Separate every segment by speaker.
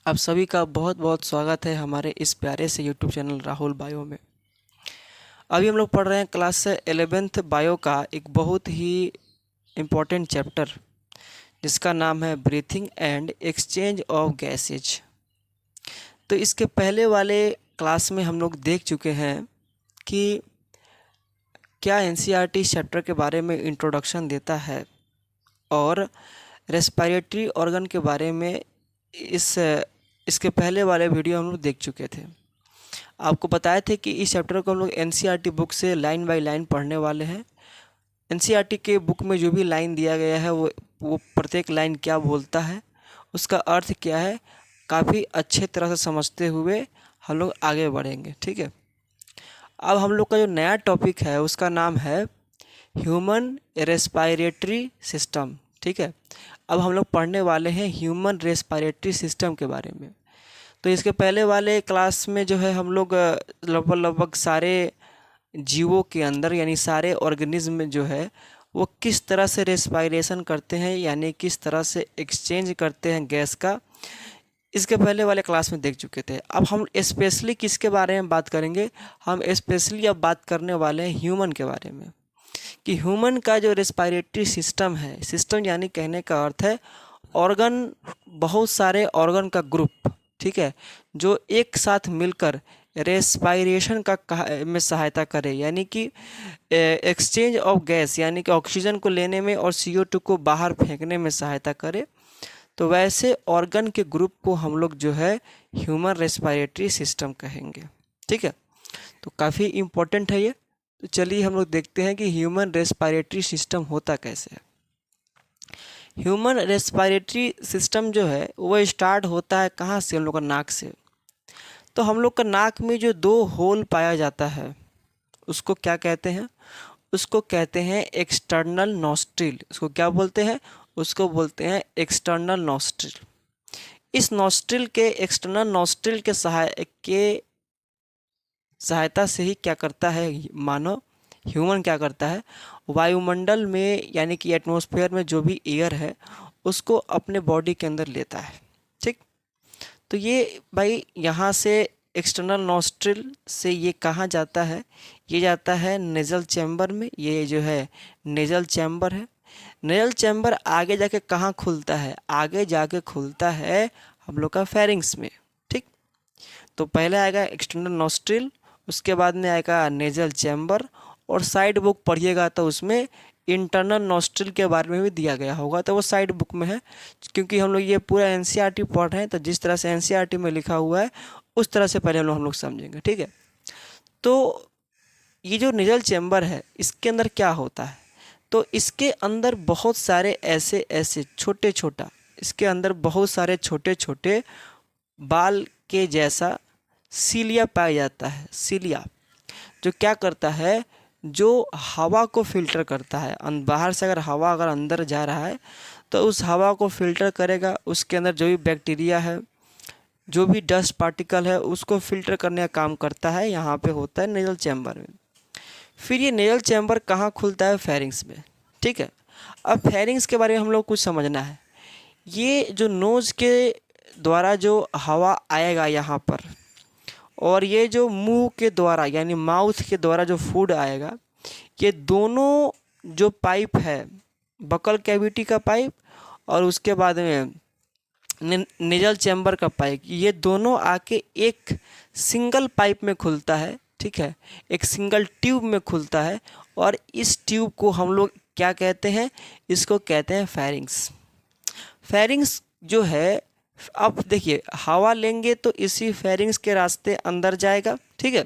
Speaker 1: आप सभी का बहुत बहुत स्वागत है हमारे इस प्यारे से यूट्यूब चैनल राहुल बायो में। अभी हम लोग पढ़ रहे हैं क्लास 11th बायो का एक बहुत ही इम्पोर्टेंट चैप्टर जिसका नाम है breathing and exchange of gases. तो इसके पहले वाले क्लास में हम लोग देख चुके हैं कि क्या एनसीईआरटी चैप्टर के बारे में इंट्रोडक्शन देता है और रेस्पिरेटरी ऑर्गन के बारे में इसके पहले वाले वीडियो हम लोग देख चुके थे। आपको बताए थे कि इस चैप्टर को हम लोग एनसीईआरटी बुक से लाइन बाय लाइन पढ़ने वाले हैं। एनसीईआरटी के बुक में जो भी लाइन दिया गया है वो प्रत्येक लाइन क्या बोलता है, उसका अर्थ क्या है, काफ़ी अच्छे तरह से समझते हुए हम लोग आगे बढ़ेंगे। ठीक है, अब हम लोग का जो नया टॉपिक है उसका नाम है ह्यूमन रेस्पिरेटरी सिस्टम। ठीक है, अब हम लोग पढ़ने वाले हैं ह्यूमन रेस्पिरेटरी सिस्टम के बारे में। तो इसके पहले वाले क्लास में जो है हम लोग लगभग सारे जीवों के अंदर यानी सारे ऑर्गेनिज्म में जो है वो किस तरह से रेस्पिरेशन करते हैं यानी किस तरह से एक्सचेंज करते हैं गैस का, इसके पहले वाले क्लास में देख चुके थे। अब हम स्पेशली किसके बारे में बात करेंगे, हम स्पेशली अब बात करने वाले हैं ह्यूमन के बारे में कि ह्यूमन का जो रेस्पिरेटरी सिस्टम है, सिस्टम यानी कहने का अर्थ है ऑर्गन, बहुत सारे ऑर्गन का ग्रुप। ठीक है, जो एक साथ मिलकर रेस्पिरेशन में सहायता करे यानी कि एक्सचेंज ऑफ गैस यानी कि ऑक्सीजन को लेने में और CO2 को बाहर फेंकने में सहायता करे। तो वैसे ऑर्गन के ग्रुप को हम लोग जो है ह्यूमन रेस्पिरेटरी सिस्टम कहेंगे। ठीक है, तो काफ़ी इम्पोर्टेंट है ये। तो चलिए हम लोग देखते हैं कि ह्यूमन रेस्पिरेटरी सिस्टम होता कैसे है। ह्यूमन रेस्पिरेटरी सिस्टम जो है वो स्टार्ट होता है कहाँ से, हम लोग का नाक से। तो हम लोग का नाक में जो 2 होल पाया जाता है उसको क्या कहते हैं, उसको कहते हैं एक्सटर्नल नॉस्ट्रिल। उसको क्या बोलते हैं, उसको बोलते हैं एक्सटर्नल नॉस्ट्रिल। इस नॉस्ट्रिल के एक्सटर्नल नॉस्ट्रिल के सहायता से ही क्या करता है मानव, ह्यूमन क्या करता है, वायुमंडल में यानी कि एटमॉस्फेयर में जो भी एयर है उसको अपने बॉडी के अंदर लेता है। ठीक, तो ये भाई यहाँ से एक्सटर्नल नॉस्ट्रिल से ये कहाँ जाता है, ये जाता है नेजल चैम्बर में। ये जो है नेजल चैम्बर है। नेजल चैम्बर आगे जाके कहाँ खुलता है, आगे जाके खुलता है हम लोग का फेरिंग्स में। ठीक, तो पहले आएगा एक्सटर्नल नॉस्ट्रिल, उसके बाद में आएगा नेजल चैम्बर, और साइड बुक पढ़िएगा तो उसमें इंटरनल नॉस्ट्रिल के बारे में भी दिया गया होगा, तो वो साइड बुक में है। क्योंकि हम लोग ये पूरा एनसीईआरटी पढ़ रहे हैं तो जिस तरह से एनसीईआरटी में लिखा हुआ है उस तरह से पहले हम लोग समझेंगे। ठीक है, तो ये जो नेजल चैम्बर है इसके अंदर क्या होता है, तो इसके अंदर बहुत सारे ऐसे ऐसे छोटे छोटा, इसके अंदर बहुत सारे छोटे छोटे बाल के जैसा सीलिया पाया जाता है। सीलिया जो क्या करता है, जो हवा को फिल्टर करता है। बाहर से अगर हवा अगर अंदर जा रहा है तो उस हवा को फिल्टर करेगा, उसके अंदर जो भी बैक्टीरिया है, जो भी डस्ट पार्टिकल है उसको फिल्टर करने का काम करता है। यहाँ पे होता है नेजल चैम्बर में। फिर ये नेजल चैम्बर कहाँ खुलता है, फेरिंग्स में। ठीक है, अब फेरिंग्स के बारे में हम लोग कुछ समझना है। ये जो नोज़ के द्वारा जो हवा आएगा यहाँ पर, और ये जो मुंह के द्वारा यानी माउथ के द्वारा जो फूड आएगा, ये दोनों जो पाइप है, बकल कैविटी का पाइप और उसके बाद में नेजल चैम्बर का पाइप, ये दोनों आके एक सिंगल पाइप में खुलता है। ठीक है, एक सिंगल ट्यूब में खुलता है, और इस ट्यूब को हम लोग क्या कहते हैं, इसको कहते हैं फेरिंग्स। फेरिंग्स जो है, अब देखिए हवा लेंगे तो इसी फेरिंग्स के रास्ते अंदर जाएगा। ठीक है,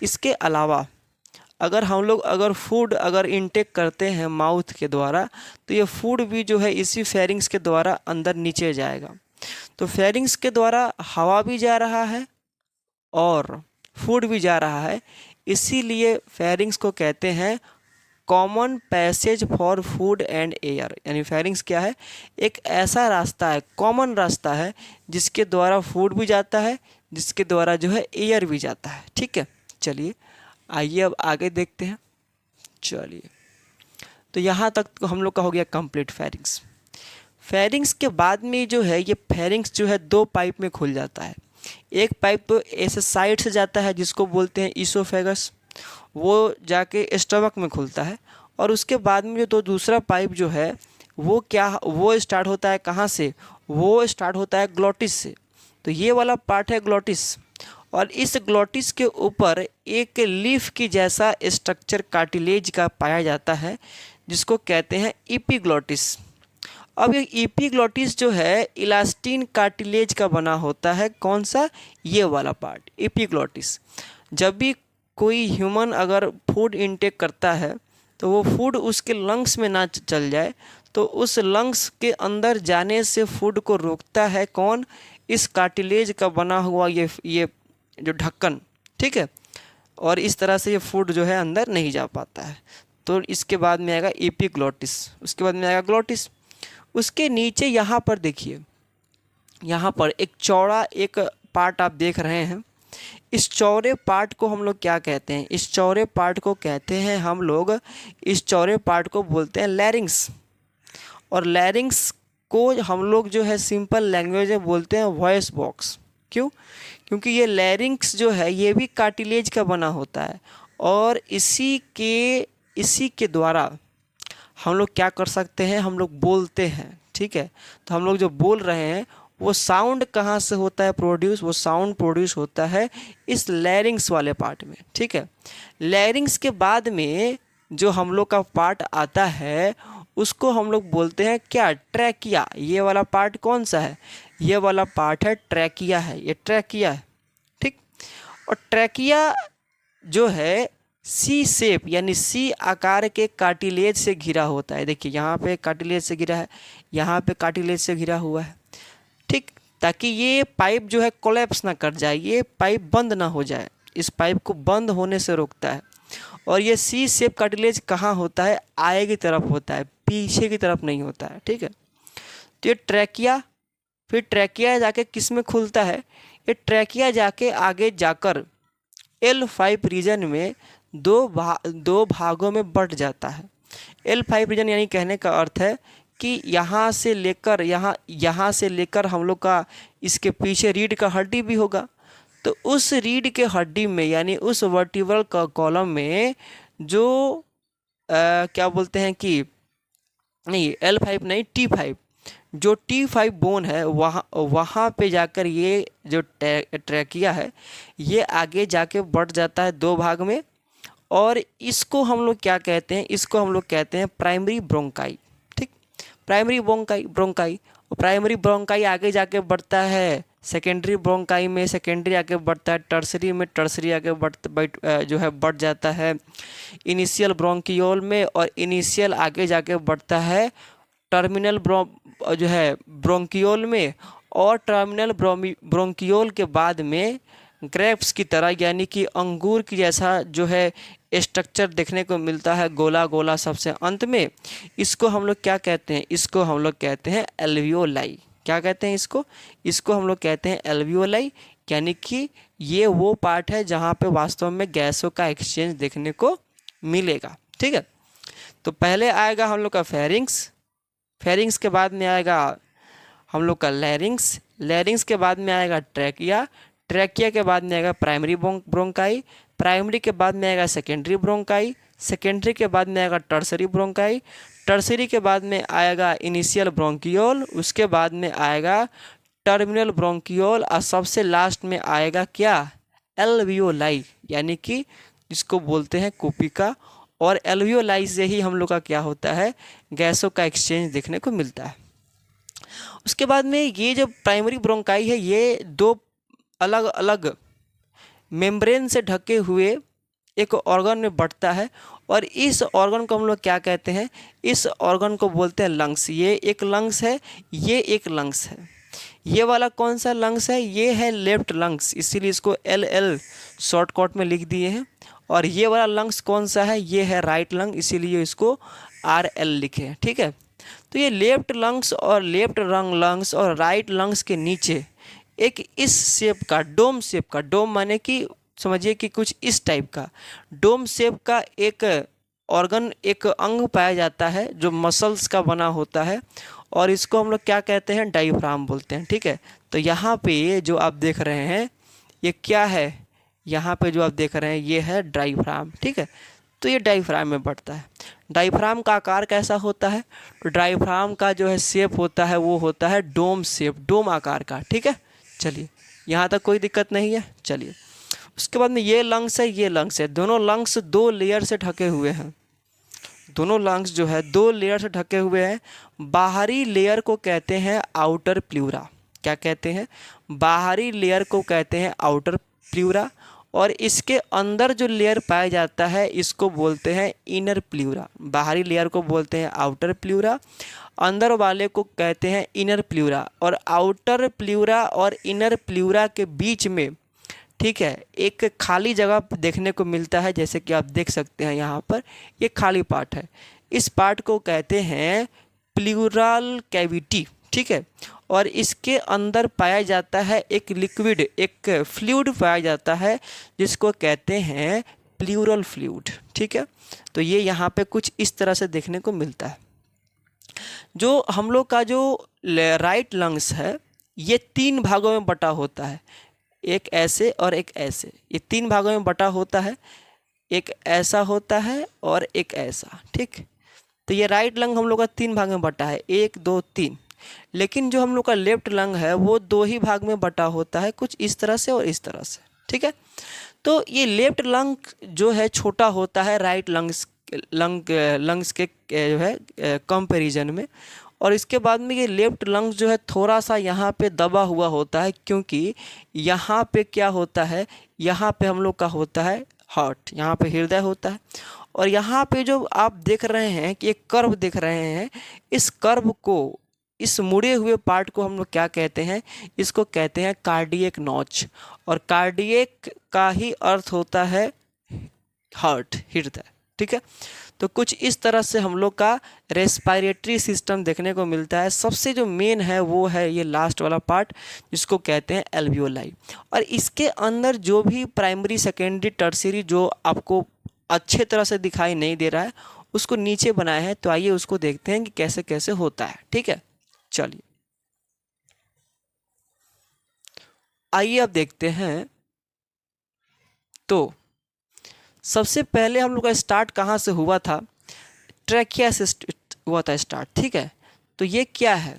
Speaker 1: इसके अलावा अगर हम लोग फूड इनटेक करते हैं माउथ के द्वारा तो ये फूड भी जो है इसी फेरिंग्स के द्वारा अंदर नीचे जाएगा। तो फेरिंग्स के द्वारा हवा भी जा रहा है और फूड भी जा रहा है, इसीलिए फेरिंग्स को कहते हैं common passage for food and air. यानी फेरिंग्स क्या है, एक ऐसा रास्ता है, कॉमन रास्ता है जिसके द्वारा फूड भी जाता है, जिसके द्वारा जो है एयर भी जाता है। ठीक है, चलिए आइए अब आगे देखते हैं। चलिए, तो यहाँ तक तो हम लोग का हो गया कंप्लीट फेरिंग्स। फेरिंग्स के बाद में जो है ये फेरिंग्स जो है दो पाइप में खुल जाता है। एक पाइप तो ऐसे साइड से जाता है जिसको बोलते हैं ईसोफेगस, वो जाके स्टमक में खुलता है। और उसके बाद में जो तो दूसरा पाइप जो है वो स्टार्ट होता है कहाँ से, वो स्टार्ट होता है ग्लोटिस से। तो ये वाला पार्ट है ग्लोटिस, और इस ग्लोटिस के ऊपर एक लीफ की जैसा स्ट्रक्चर कार्टिलेज का पाया जाता है जिसको कहते हैं एपिग्लोटिस। अब ये एपिग्लोटिस जो है इलास्टिन कार्टिलेज का बना होता है। कौन सा, ये वाला पार्ट एपिग्लोटिस। जब भी कोई ह्यूमन अगर फूड इनटेक करता है तो वो फूड उसके लंग्स में ना चल जाए, तो उस लंग्स के अंदर जाने से फूड को रोकता है कौन, इस कार्टिलेज का बना हुआ ये जो ढक्कन, ठीक है। और इस तरह से ये फूड जो है अंदर नहीं जा पाता है। तो इसके बाद में आएगा एपिग्लोटिस, उसके बाद में आएगा ग्लोटिस। उसके नीचे यहाँ पर देखिए, यहाँ पर एक चौड़ा एक पार्ट आप देख रहे हैं। इस चौड़े पार्ट को हम लोग क्या कहते हैं, इस चौड़े पार्ट को कहते हैं हम लोग, इस चौड़े पार्ट को बोलते हैं लैरिंग्स। और लैरिंग्स को हम लोग जो है सिंपल लैंग्वेज में बोलते हैं वॉइस बॉक्स। क्यों, क्योंकि ये लैरिंग्स जो है ये भी कार्टिलेज का बना होता है, और इसी के द्वारा हम लोग क्या कर सकते हैं, हम लोग बोलते हैं, ठीक है। तो हम लोग जो बोल रहे हैं वो साउंड कहाँ से होता है प्रोड्यूस, वो साउंड प्रोड्यूस होता है इस लैरिंग्स वाले पार्ट में, ठीक है। लैरिंग्स के बाद में जो हम लोग का पार्ट आता है उसको हम लोग बोलते हैं क्या, ट्रैकिया। ये वाला पार्ट कौन सा है, ये वाला पार्ट है ट्रैकिया है, ये ट्रैकिया है, ठीक। और ट्रैकिया जो है सी शेप यानी सी आकार के कार्टिलेज से घिरा होता है। देखिए यहाँ पे कार्टिलेज से घिरा है, यहाँ पे कार्टिलेज से घिरा हुआ है, ठीक, ताकि ये पाइप जो है कोलैप्स ना कर जाए, ये पाइप बंद ना हो जाए, इस पाइप को बंद होने से रोकता है। और ये सी शेप कार्टिलेज कहाँ होता है, आगे की तरफ होता है, पीछे की तरफ नहीं होता है, ठीक है। तो ये ट्रैकिया, फिर ट्रैकिया जाके किस में खुलता है, ये ट्रैकिया जाके आगे जाकर L5 रीजन में दो भागों में बंट जाता है। L5 रीजन यानी कहने का अर्थ है कि यहाँ से लेकर हम लोग का इसके पीछे रीढ़ का हड्डी भी होगा। तो उस रीढ़ के हड्डी में यानी उस वर्टिब्रल का कॉलम में जो क्या बोलते हैं कि नहीं L5 नहीं T5, जो T5 बोन है वहाँ पे जाकर ये जो ट्रैकिया है ये आगे जाके बढ़ जाता है दो भाग में। और इसको हम लोग क्या कहते हैं, इसको हम लोग कहते हैं प्राइमरी ब्रोंकाई, ठीक। प्राइमरी ब्रोंकाई प्राइमरी ब्रोंकाई आगे जाके बढ़ता है सेकेंडरी ब्रोंकाई में, सेकेंडरी आगे बढ़ता है टर्सरी में, टर्सरी आगे बढ़ जाता है इनिशियल ब्रोंकियोल में, और इनिशियल आगे जाके बढ़ता है टर्मिनल ब्रोंकियोल में, और टर्मिनल ब्रोंकियोल के बाद में ग्रेप्स की तरह यानी कि अंगूर की जैसा जो है स्ट्रक्चर देखने को मिलता है, गोला गोला सबसे अंत में। इसको हम लोग क्या कहते हैं, इसको हम लोग कहते हैं एल्वियोलाई। क्या कहते हैं इसको हम लोग कहते हैं एल्वियोलाई, यानी कि ये वो पार्ट है जहाँ पे वास्तव में गैसों का एक्सचेंज देखने को मिलेगा, ठीक है। तो पहले आएगा हम लोग का फेरिंग्स के बाद में आएगा हम लोग का लैरिंग्स के बाद में आएगा ट्रैकिया के बाद में आएगा प्राइमरी ब्रोंकाई, प्राइमरी के बाद में आएगा सेकेंडरी ब्रोंकाई, सेकेंडरी के बाद में आएगा टर्सरी ब्रोंकाई, टर्सरी के बाद में आएगा इनिशियल ब्रोंकियोल, उसके बाद में आएगा टर्मिनल ब्रोंकियोल, और सबसे लास्ट में आएगा क्या, एल्वियोलाई, यानी कि जिसको बोलते हैं कुपिका। और एल्वियोलाई से ही हम लोग का क्या होता है, गैसों का एक्सचेंज देखने को मिलता है। उसके बाद में ये जो प्राइमरी ब्रोंकाई है ये दो अलग अलग मेम्ब्रेन से ढके हुए एक ऑर्गन में बढ़ता है, और इस ऑर्गन को हम लोग क्या कहते हैं, इस ऑर्गन को बोलते हैं लंग्स। ये एक लंग्स है, ये एक लंग्स है। ये वाला कौन सा लंग्स है, ये है लेफ्ट लंग्स, इसीलिए इसको LL शॉर्टकट में लिख दिए हैं। और ये वाला लंग्स कौन सा है, ये है राइट लंग, इसीलिए इसको RL लिखे हैं, ठीक है। तो ये लेफ्ट लंग्स और राइट लंग्स के नीचे एक इस शेप का डोम माने कि समझिए कि कुछ इस टाइप का डोम शेप का एक ऑर्गन, एक अंग पाया जाता है जो मसल्स का बना होता है। और इसको हम लोग क्या कहते हैं, डायफ्राम बोलते हैं। ठीक है, तो यहाँ पे जो आप देख रहे हैं ये क्या है, यहाँ पे जो आप देख रहे हैं ये है डायफ्राम। ठीक है, तो ये डायफ्राम में बढ़ता है। डायफ्राम का आकार कैसा होता है, तो डायफ्राम का जो है शेप होता है वो होता है डोम शेप, डोम आकार का। ठीक है, चलिए यहाँ तक कोई दिक्कत नहीं है। चलिए उसके बाद में ये लंग्स है, ये लंग्स है, दोनों लंग्स 2 लेयर से ढके हुए हैं। दोनों लंग्स जो है 2 लेयर से ढके हुए हैं। बाहरी लेयर को कहते हैं आउटर प्लूरा। क्या कहते हैं, बाहरी लेयर को कहते हैं आउटर प्लूरा, और इसके अंदर जो लेयर पाया जाता है इसको बोलते हैं इनर प्लूरा। बाहरी लेयर को बोलते हैं आउटर प्लूरा, अंदर वाले को कहते हैं इनर प्लूरा। और आउटर प्लूरा और इनर प्लूरा के बीच में, ठीक है, एक खाली जगह देखने को मिलता है, जैसे कि आप देख सकते हैं यहाँ पर ये खाली पार्ट है। इस पार्ट को कहते हैं प्लूरल कैविटी। ठीक है, और इसके अंदर पाया जाता है एक लिक्विड, एक फ्लूइड पाया जाता है जिसको कहते हैं प्लूरल फ्लूइड। ठीक है, तो ये यहाँ पे कुछ इस तरह से देखने को मिलता है। जो हम लोग का जो राइट लंग्स है ये 3 भागों में बटा होता है, एक ऐसे और एक ऐसे। ये 3 भागों में बटा होता है, एक ऐसा होता है और एक ऐसा। ठीक, तो ये राइट लंग हम लोग का 3 भाग में बटा है, 1 2 3। लेकिन जो हम लोग का लेफ्ट लंग है वो 2 ही भाग में बटा होता है, कुछ इस तरह से और इस तरह से। ठीक है, तो ये लेफ्ट लंग जो है छोटा होता है राइट लंग्स के जो है कंपैरिजन में। और इसके बाद में ये लेफ्ट लंग्स जो है थोड़ा सा यहाँ पे दबा हुआ होता है, क्योंकि यहाँ पे क्या होता है, यहाँ पे हम लोग का होता है हार्ट, यहाँ पे हृदय होता है। और यहाँ पे जो आप देख रहे हैं कि एक कर्व देख रहे हैं, इस कर्व को, इस मुड़े हुए पार्ट को हम लोग क्या कहते हैं, इसको कहते हैं कार्डियक नॉच। और कार्डियक का ही अर्थ होता है हार्ट, हृदय। ठीक है, तो कुछ इस तरह से हम लोग का रेस्पिरेटरी सिस्टम देखने को मिलता है। सबसे जो मेन है वो है ये लास्ट वाला पार्ट जिसको कहते हैं एल्वियोलाई। और इसके अंदर जो भी प्राइमरी, सेकेंडरी, टर्शियरी जो आपको अच्छे तरह से दिखाई नहीं दे रहा है उसको नीचे बनाया है, तो आइए उसको देखते हैं कि कैसे कैसे होता है। ठीक है, चलिए आइए अब देखते हैं। तो सबसे पहले हम लोग का स्टार्ट कहाँ से हुआ था, ट्रैकिया से हुआ था स्टार्ट। ठीक है, तो ये क्या है,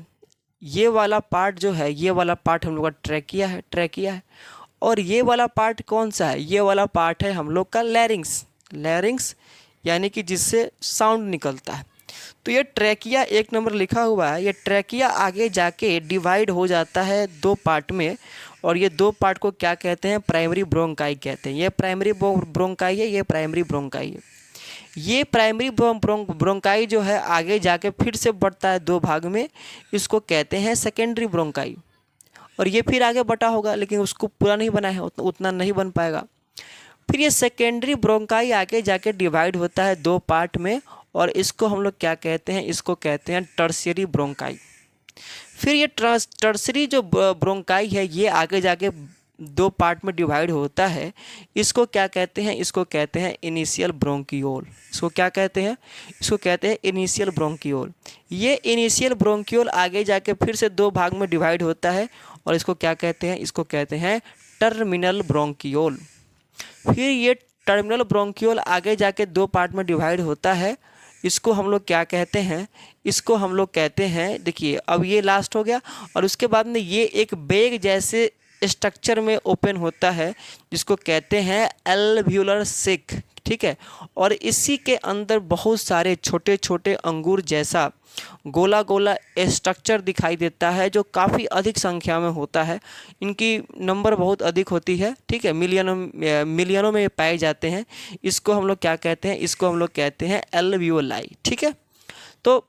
Speaker 1: ये वाला पार्ट जो है, ये वाला पार्ट हम लोग का ट्रैकिया है, ट्रैकिया है। और ये वाला पार्ट कौन सा है, ये वाला पार्ट है हम लोग का लैरिंग्स, लैरिंग्स यानी कि जिससे साउंड निकलता है। तो ये ट्रैकिया 1 नंबर लिखा हुआ है। ये ट्रैकिया आगे जाके डिवाइड हो जाता है 2 पार्ट में, और ये 2 पार्ट को क्या कहते हैं, प्राइमरी ब्रोंकाई कहते हैं। ये प्राइमरी ब्रोंकाई है, ये प्राइमरी ब्रोंकाई है। ये प्राइमरी ब्रोंकाई जो है आगे जाके फिर से बढ़ता है 2 भाग में, इसको कहते हैं सेकेंडरी ब्रोंकाई। और ये फिर आगे बटा होगा, लेकिन उसको पूरा नहीं बना है, उतना नहीं बन पाएगा। फिर ये सेकेंडरी ब्रोंकाई आगे जाके डिवाइड होता है 2 पार्ट में, और इसको हम लोग क्या कहते हैं, इसको कहते हैं टर्शियरी ब्रोंकाई। फिर ये टर्शियरी जो ब्रोंकाई है ये आगे जाके 2 पार्ट में डिवाइड होता है, इसको क्या कहते हैं, इसको कहते हैं इनिशियल ब्रोंकियोल। इसको क्या कहते हैं, इसको कहते हैं इनिशियल ब्रोंकियोल। ये इनिशियल ब्रोंकियोल आगे जाके फिर से 2 भाग में डिवाइड होता है, और इसको क्या कहते हैं, इसको कहते हैं टर्मिनल ब्रोंकियोल। फिर ये टर्मिनल ब्रोंकियोल आगे जाके 2 पार्ट में डिवाइड होता है, इसको हम लोग क्या कहते हैं, इसको हम लोग कहते हैं, देखिए अब ये लास्ट हो गया। और उसके बाद में ये एक बैग जैसे स्ट्रक्चर में ओपन होता है जिसको कहते हैं एल्वियोलर सेक। ठीक है, और इसी के अंदर बहुत सारे छोटे छोटे अंगूर जैसा गोला गोला स्ट्रक्चर दिखाई देता है, जो काफ़ी अधिक संख्या में होता है। इनकी नंबर बहुत अधिक होती है। ठीक है, मिलियनों में पाए जाते हैं। इसको हम लोग क्या कहते हैं, इसको हम लोग कहते हैं एल्वियोलाई। ठीक है, तो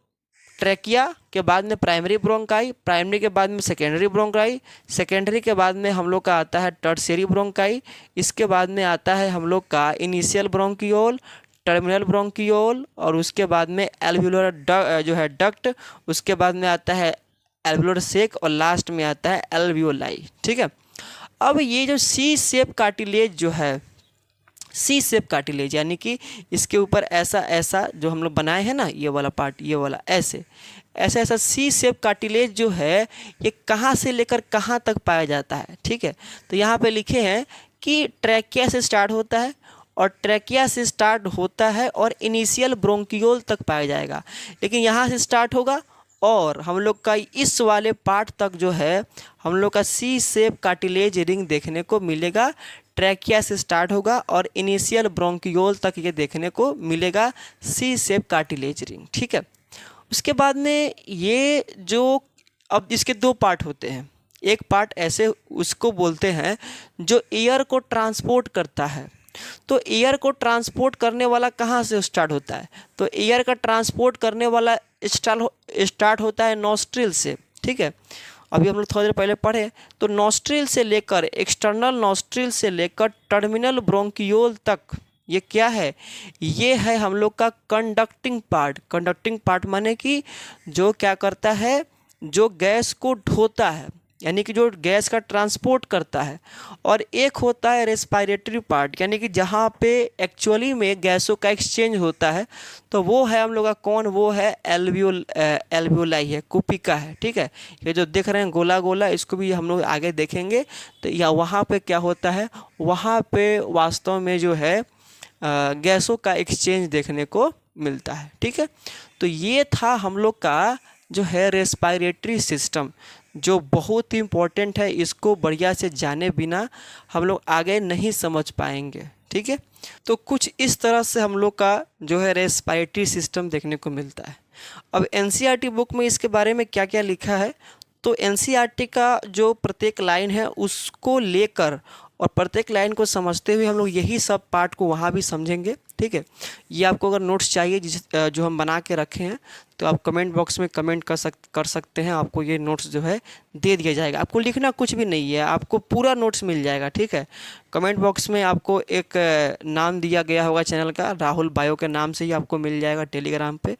Speaker 1: ट्रैकिया के बाद में प्राइमरी ब्रोंकाई, प्राइमरी के बाद में सेकेंडरी ब्रोंकाई, सेकेंडरी के बाद में हम लोग का आता है टर्शियरी ब्रोंकाई, इसके बाद में आता है हम लोग का इनिशियल ब्रोंकियोल, टर्मिनल ब्रोंकियोल, और उसके बाद में एल्वियोलर जो है डक्ट, उसके बाद में आता है एल्वियोलर सेक, और लास्ट में आता है एल्वियोलाई। ठीक है, अब ये जो सी शेप कार्टिलेज जो है, सी शेप कार्टिलेज यानी कि इसके ऊपर ऐसा ऐसा जो हम लोग बनाए हैं ना, ये वाला पार्ट, ये वाला ऐसे ऐसा ऐसा सी शेप कार्टिलेज जो है ये कहाँ से लेकर कहाँ तक पाया जाता है, ठीक है। तो यहाँ पे लिखे हैं कि ट्रैकिया से स्टार्ट होता है और ट्रैकिया से स्टार्ट होता है और इनिशियल ब्रोंकियोल तक पाया जाएगा, लेकिन यहाँ से स्टार्ट होगा और हम लोग का इस वाले पार्ट तक जो है हम लोग का सी शेप कार्टिलेज रिंग देखने को मिलेगा। ट्रैकिया से स्टार्ट होगा और इनिशियल ब्रोंकियोल तक ये देखने को मिलेगा सी शेप कार्टिलेज रिंग, ठीक है। उसके बाद में ये जो अब इसके दो पार्ट होते हैं, एक पार्ट ऐसे उसको बोलते हैं जो एयर को ट्रांसपोर्ट करता है। तो एयर को ट्रांसपोर्ट करने वाला कहाँ से स्टार्ट होता है, तो एयर का ट्रांसपोर्ट करने वाला स्टार्ट होता है नॉस्ट्रिल से, ठीक है। अभी हम लोग थोड़ी देर पहले पढ़े, तो नॉस्ट्रिल से लेकर एक्सटर्नल नॉस्ट्रिल से लेकर टर्मिनल ब्रोंकियोल तक ये क्या है, ये है हम लोग का कंडक्टिंग पार्ट। कंडक्टिंग पार्ट माने कि जो क्या करता है, जो गैस को ढोता है, यानी कि जो गैस का ट्रांसपोर्ट करता है। और एक होता है रेस्पिरेटरी पार्ट, यानी कि जहाँ पे एक्चुअली में गैसों का एक्सचेंज होता है, तो वो है हम लोग का कौन, वो है एल्वियोलाई है, कुपिका है, ठीक है। ये जो देख रहे हैं गोला गोला, इसको भी हम लोग आगे देखेंगे। तो या वहाँ पे क्या होता है, वहाँ पे वास्तव में जो है गैसों का एक्सचेंज देखने को मिलता है, ठीक है। तो ये था हम लोग का जो है रेस्पिरेटरी सिस्टम, जो बहुत ही इम्पोर्टेंट है। इसको बढ़िया से जाने बिना हम लोग आगे नहीं समझ पाएंगे, ठीक है। तो कुछ इस तरह से हम लोग का जो है रेस्पिरेटरी सिस्टम देखने को मिलता है। अब एनसीईआरटी बुक में इसके बारे में क्या क्या लिखा है, तो एनसीईआरटी का जो प्रत्येक लाइन है उसको लेकर और प्रत्येक लाइन को समझते हुए हम लोग यही सब पार्ट को वहाँ भी समझेंगे, ठीक है। ये आपको अगर नोट्स चाहिए जो हम बना के रखे हैं, तो आप कमेंट बॉक्स में कमेंट कर सकते हैं। आपको ये नोट्स जो है दे दिया जाएगा। आपको लिखना कुछ भी नहीं है, आपको पूरा नोट्स मिल जाएगा, ठीक है। कमेंट बॉक्स में आपको एक नाम दिया गया होगा चैनल का, राहुल बायो के नाम से ही आपको मिल जाएगा। टेलीग्राम पे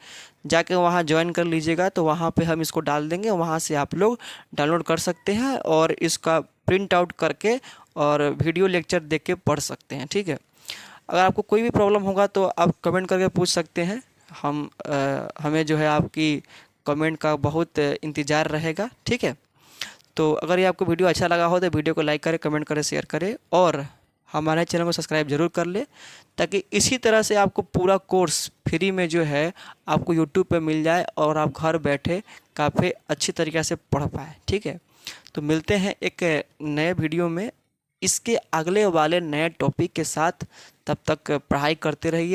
Speaker 1: जाके वहाँ ज्वाइन कर लीजिएगा, तो वहाँ पे हम इसको डाल देंगे, वहाँ से आप लोग डाउनलोड कर सकते हैं और इसका प्रिंट आउट करके और वीडियो लेक्चर देख के पढ़ सकते हैं, ठीक है। अगर आपको कोई भी प्रॉब्लम होगा तो आप कमेंट करके पूछ सकते हैं। हमें जो है आपकी कमेंट का बहुत इंतज़ार रहेगा, ठीक है। तो अगर ये आपको वीडियो अच्छा लगा हो तो वीडियो को लाइक करें, कमेंट करें, शेयर करें और हमारे चैनल को सब्सक्राइब जरूर कर ले, ताकि इसी तरह से आपको पूरा कोर्स फ्री में जो है आपको यूट्यूब पे मिल जाए और आप घर बैठे काफ़ी अच्छी तरीक़े से पढ़ पाए, ठीक है। तो मिलते हैं एक नए वीडियो में इसके अगले वाले नए टॉपिक के साथ। तब तक पढ़ाई करते रहिए।